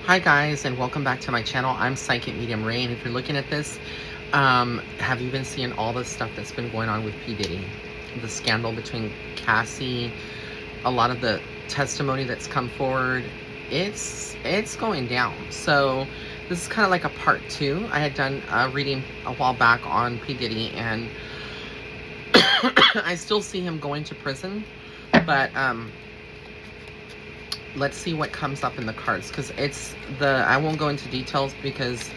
Hi guys, and welcome back to my channel. I'm Psychic Medium Ray, and if you're looking at this, have you been seeing all the stuff that's been going on with PDiddy? The scandal between Cassie, a lot of the testimony that's come forward. It's going down. So this is kind of like a part two. I had done a reading a while back on PDiddy, and I still see him going to prison, but let's see what comes up in the cards, because I won't go into details because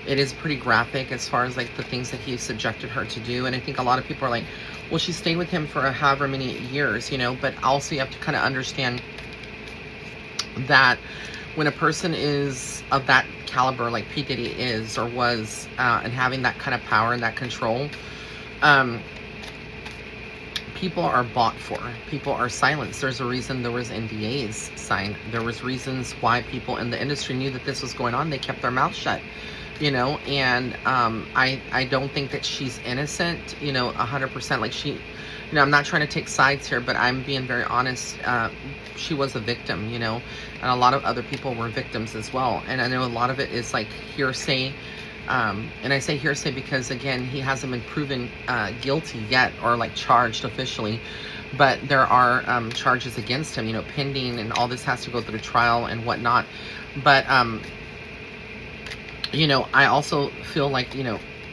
it is pretty graphic as far as like the things that he subjected her to do. And I think a lot of people are like, well, she stayed with him for however many years, but also you have to kind of understand that when a person is of that caliber like P. Diddy is or was, and having that kind of power and that control, people are bought for. People are silenced. There's a reason there was NDAs signed. There was reasons why people in the industry knew that this was going on. They kept their mouth shut, and I don't think that she's innocent, 100%. Like I'm not trying to take sides here, but I'm being very honest. She was a victim, and a lot of other people were victims as well. And I know a lot of it is like hearsay. And I say hearsay because, again, he hasn't been proven guilty yet or like charged officially, but there are charges against him, pending, and all this has to go through trial and whatnot. But, I also feel like,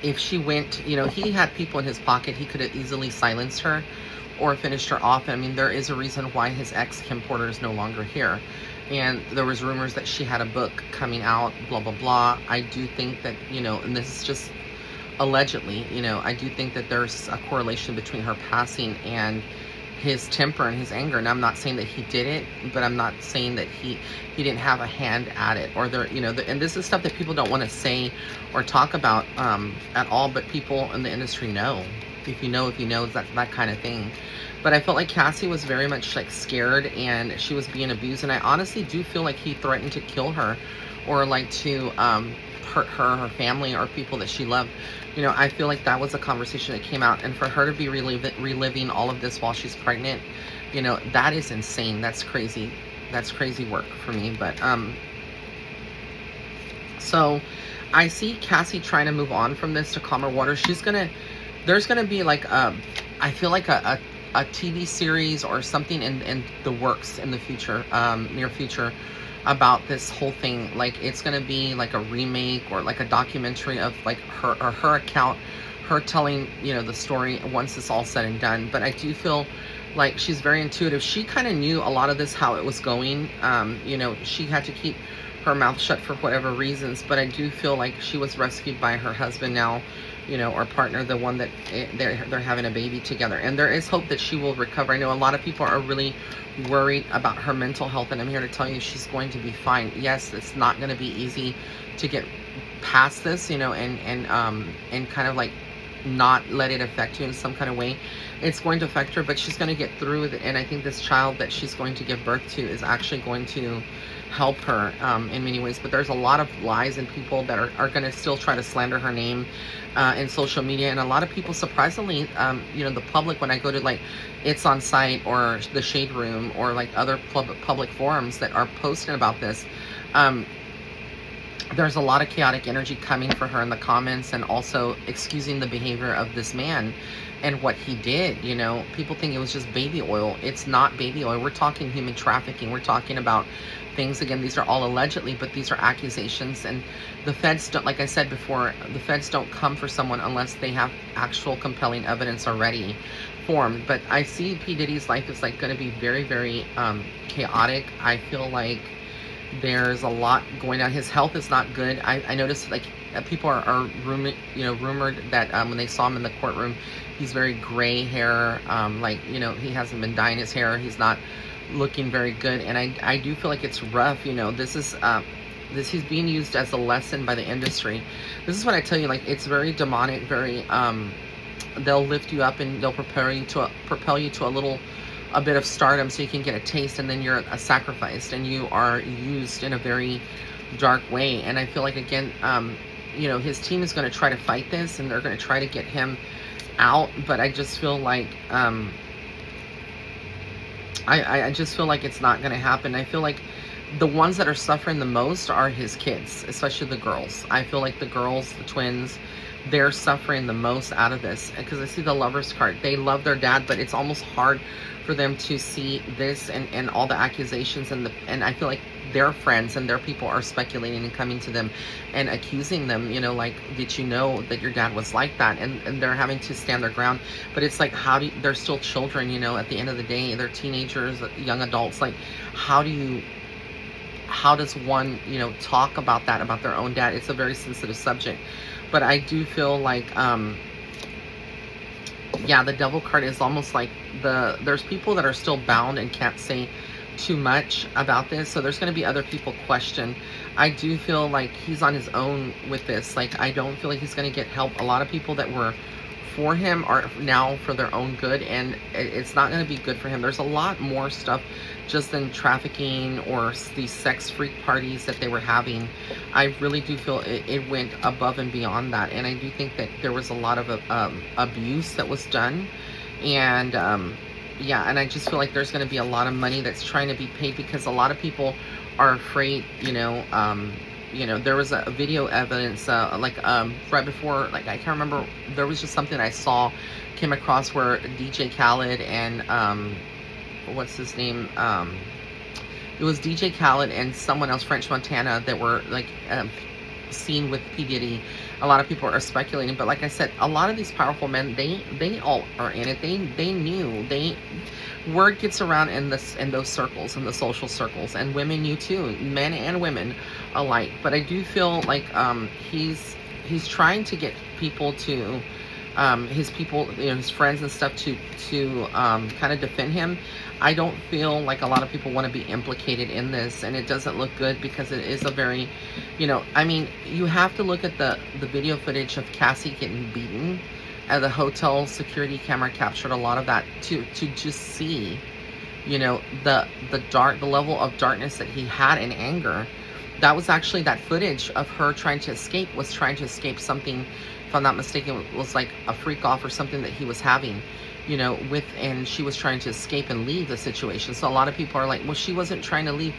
if she went, he had people in his pocket, he could have easily silenced her or finished her off. I mean, there is a reason why his ex, Kim Porter, is no longer here. And there was rumors that she had a book coming out, blah, blah, blah. I do think that, and this is just allegedly, I do think that there's a correlation between her passing and his temper and his anger. And I'm not saying that he did it, but I'm not saying that he didn't have a hand at it. Or there, and this is stuff that people don't want to say or talk about at all, but people in the industry know. If you know, that kind of thing. But I felt like Cassie was very much like scared, and she was being abused. And I honestly do feel like he threatened to kill her, or like to hurt her family, or people that she loved. I feel like that was a conversation that came out, and for her to be reliving all of this while she's pregnant, that is insane. That's crazy. That's crazy work for me. But so I see Cassie trying to move on from this to calmer water. There's gonna be like I feel like a TV series or something in the works in the future, near future, about this whole thing. Like it's gonna be like a remake or like a documentary of like her account, her telling the story once it's all said and done. But I do feel like she's very intuitive. She kind of knew a lot of this, how it was going. She had to keep her mouth shut for whatever reasons, but I do feel like she was rescued by her husband now, or partner, the one that they're having a baby together. And there is hope that she will recover. I know a lot of people are really worried about her mental health, and I'm here to tell you she's going to be fine. Yes, it's not going to be easy to get past this, and kind of like not let it affect you in some kind of way. It's going to affect her, but she's going to get through it. And I think this child that she's going to give birth to is actually going to help her in many ways. But there's a lot of lies and people that are going to still try to slander her name in social media. And a lot of people, surprisingly, the public, when I go to like It's On Site or the Shade Room or like other public forums that are posting about this, there's a lot of chaotic energy coming for her in the comments, and also excusing the behavior of this man and what he did. People think it was just baby oil. It's not baby oil. We're talking human trafficking. We're talking about things. Again, these are all allegedly, but these are accusations. And the feds don't, like I said before, the feds don't come for someone unless they have actual compelling evidence already formed. But I see P. Diddy's life is like going to be very, very chaotic. I feel like there's a lot going on. His health is not good. I noticed like people are rumored that when they saw him in the courtroom, he's very gray hair. He hasn't been dyeing his hair. He's not looking very good. And I do feel like it's rough. He's being used as a lesson by the industry. This is what I tell you, like it's very demonic, very they'll lift you up and they'll propel you to a bit of stardom so you can get a taste, and then you're sacrificed and you are used in a very dark way. And I feel like, again, his team is going to try to fight this, and they're going to try to get him out. But I just feel like I just feel like it's not going to happen. I feel like the ones that are suffering the most are his kids, especially the girls. I feel like the girls, the twins, they're suffering the most out of this, because I see the lovers card. They love their dad, but it's almost hard for them to see this, and all the accusations, and I feel like their friends and their people are speculating and coming to them and accusing them, like, did you know that your dad was like that? And they're having to stand their ground. But it's like, they're still children, at the end of the day. They're teenagers, young adults. Like, how does one, talk about that, about their own dad? It's a very sensitive subject. But I do feel like, yeah, the devil card is almost like there's people that are still bound and can't say too much about this. So there's going to be other people question. I do feel like he's on his own with this. Like, I don't feel like he's going to get help. A lot of people that were for him are now for their own good, and it's not going to be good for him. There's a lot more stuff just than trafficking or these sex freak parties that they were having. I really do feel it went above and beyond that, and I do think that there was a lot of abuse that was done. And yeah, and I just feel like there's going to be a lot of money that's trying to be paid, because a lot of people are afraid. There was a video evidence, right before, like, I can't remember, there was just something I came across where DJ Khaled and, what's his name? It was DJ Khaled and someone else, French Montana, that were, like, seen with PDiddy. A lot of people are speculating, but like I said, a lot of these powerful men, they all are in it. They knew. Word gets around in those circles, in the social circles, and women knew too, men and women alike. But I do feel like he's trying to get people to his people, his friends and stuff, to kind of defend him. I don't feel like a lot of people want to be implicated in this, and it doesn't look good, because it is a very, I mean, you have to look at the video footage of Cassie getting beaten. The hotel security camera captured a lot of that to just see, the level of darkness that he had in anger. That was actually, that footage of her trying to escape something, if I'm not mistaken, it was like a freak off or something that he was having, and she was trying to escape and leave the situation. So a lot of people are like, well, she wasn't trying to leave.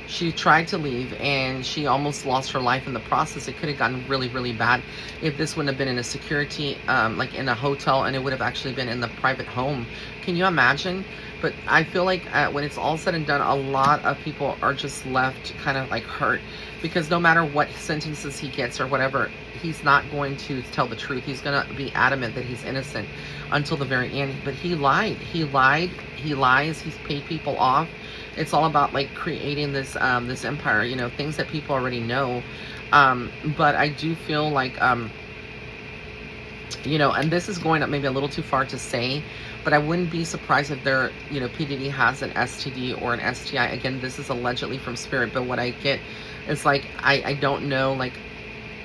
She tried to leave, and she almost lost her life in the process. It could have gotten really, really bad if this wouldn't have been in a security, like in a hotel, and it would have actually been in the private home. Can you imagine? But I feel like when it's all said and done, a lot of people are just left kind of like hurt, because no matter what sentences he gets or whatever, he's not going to tell the truth. He's going to be adamant that he's innocent until the very end. But he lied. He lies. He's paid people off. It's all about, like, creating this this empire, things that people already know. But I do feel like, and this is going up maybe a little too far to say, but I wouldn't be surprised if P. Diddy has an STD or an STI. Again, this is allegedly from Spirit, but what I get is, like, I don't know, like,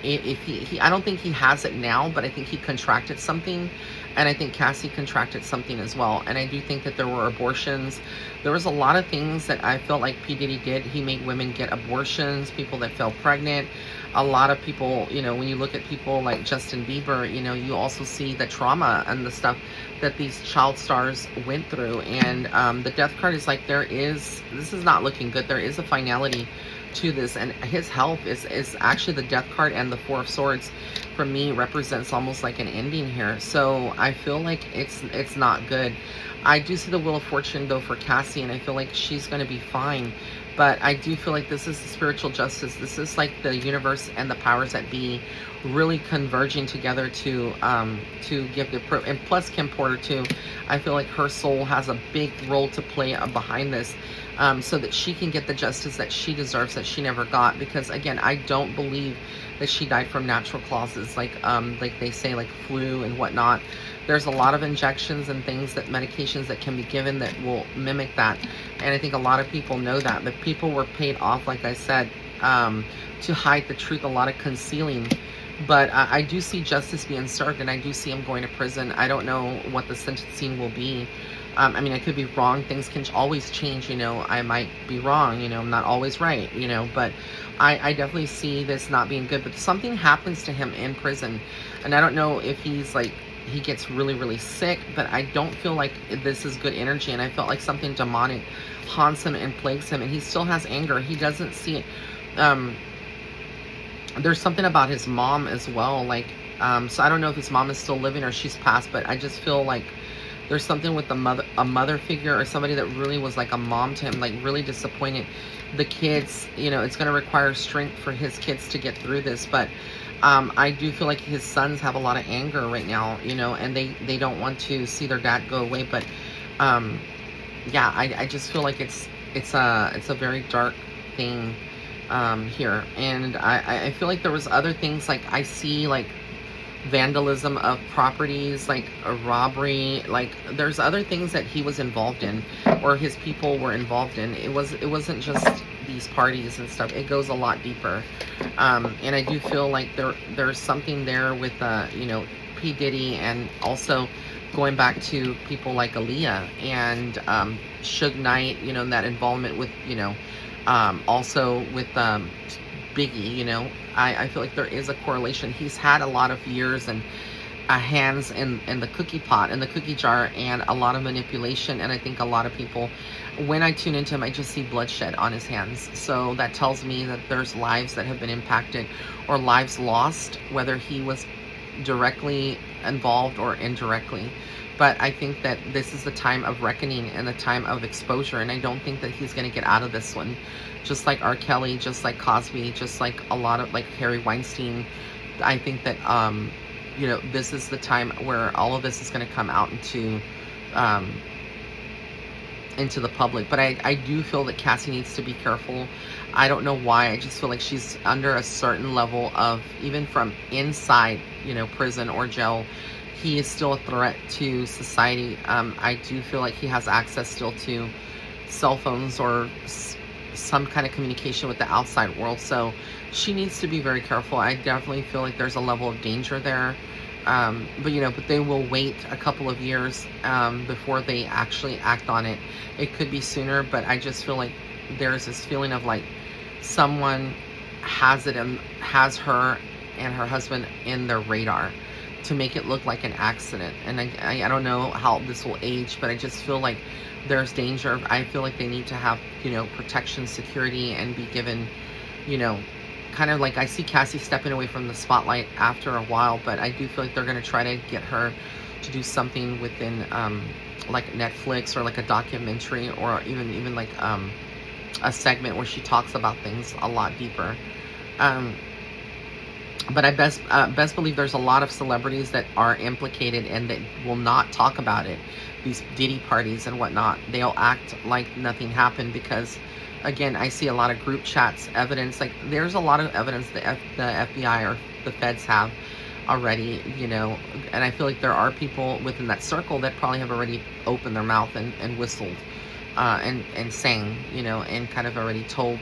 if he I don't think he has it now, but I think he contracted something, and I think Cassie contracted something as well. And I do think that there were abortions. There was a lot of things that I felt like P. Diddy did. He made women get abortions, people that fell pregnant. A lot of people, when you look at people like Justin Bieber, you also see the trauma and the stuff that these child stars went through. And the death card is like, this is not looking good. There is a finality to this, and his health is actually, the death card and the Four of Swords for me represents almost like an ending here. So I feel like it's not good. I do see the Wheel of Fortune though for Cassie, and I feel like she's going to be fine. But I do feel like this is the spiritual justice. This is like the universe and the powers that be really converging together to give the and plus Kim Porter too. I feel like her soul has a big role to play behind this, so that she can get the justice that she deserves, that she never got. Because again, I don't believe that she died from natural causes, like they say, like flu and whatnot. There's a lot of injections and things, that medications that can be given that will mimic that. And I think a lot of people know that. But people were paid off, like I said, to hide the truth, a lot of concealing. But I do see justice being served, and I do see him going to prison. I don't know what the sentencing will be. I mean, I could be wrong. Things can always change, I might be wrong, I'm not always right, but I definitely see this not being good. But something happens to him in prison, and I don't know if he's like he gets really, really sick, but I don't feel like this is good energy. And I felt like something demonic haunts him and plagues him, and he still has anger. He doesn't see it. There's something about his mom as well. Like, so I don't know if his mom is still living or she's passed, but I just feel like there's something with a mother figure or somebody that really was like a mom to him, like really disappointed. The kids, it's going to require strength for his kids to get through this, but I do feel like his sons have a lot of anger right now, and they don't want to see their dad go away. But yeah, I just feel like it's a very dark thing here, and I feel like there was other things, like I see like vandalism of properties, like a robbery, like there's other things that he was involved in or his people were involved in. It wasn't just these parties and stuff. It goes a lot deeper, and I do feel like there's something there with P. Diddy, and also going back to people like Aaliyah and Suge Knight, that involvement with also with Biggie. I feel like there is a correlation. He's had a lot of years and hands in the cookie pot, in the cookie jar, and a lot of manipulation. And I think a lot of people, when I tune into him, I just see bloodshed on his hands. So that tells me that there's lives that have been impacted or lives lost, whether he was directly involved or indirectly. But I think that this is the time of reckoning and the time of exposure, and I don't think that he's going to get out of this one. Just like R. Kelly, just like Cosby, just like a lot of, like Harry Weinstein. I think that this is the time where all of this is going to come out into the public. But I do feel that Cassie needs to be careful. I don't know why. I just feel like she's under a certain level of, even from inside, prison or jail, he is still a threat to society. I do feel like he has access still to cell phones or some kind of communication with the outside world. So she needs to be very careful. I definitely feel like there's a level of danger there. But they will wait a couple of years before they actually act on it. It could be sooner, but I just feel like there's this feeling of like someone has her and her husband in their radar to make it look like an accident. And I don't know how this will age, but I just feel like there's danger. I feel like they need to have, protection, security, and be given, kind of like I see Cassie stepping away from the spotlight after a while, but I do feel like they're going to try to get her to do something within like Netflix or like a documentary, or even like a segment where she talks about things a lot deeper. But I best believe there's a lot of celebrities that are implicated and that will not talk about it. These Diddy parties and whatnot, they'll act like nothing happened because, again, I see a lot of group chats, evidence. Like, there's a lot of evidence the FBI or the feds have already, and I feel like there are people within that circle that probably have already opened their mouth and whistled and sang, and kind of already told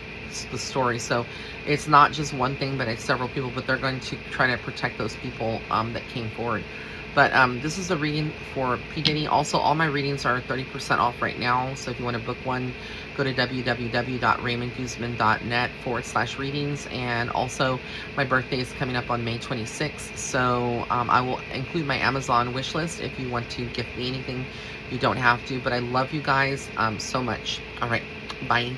the story. So it's not just one thing, but it's several people, but they're going to try to protect those people that came forward. But this is a reading for P. Diddy. Also, all my readings are 30% off right now. So if you want to book one, go to www.raymondguzman.net/readings. And also, my birthday is coming up on May 26th. So I will include my Amazon wish list if you want to gift me anything. You don't have to. But I love you guys so much. All right. Bye.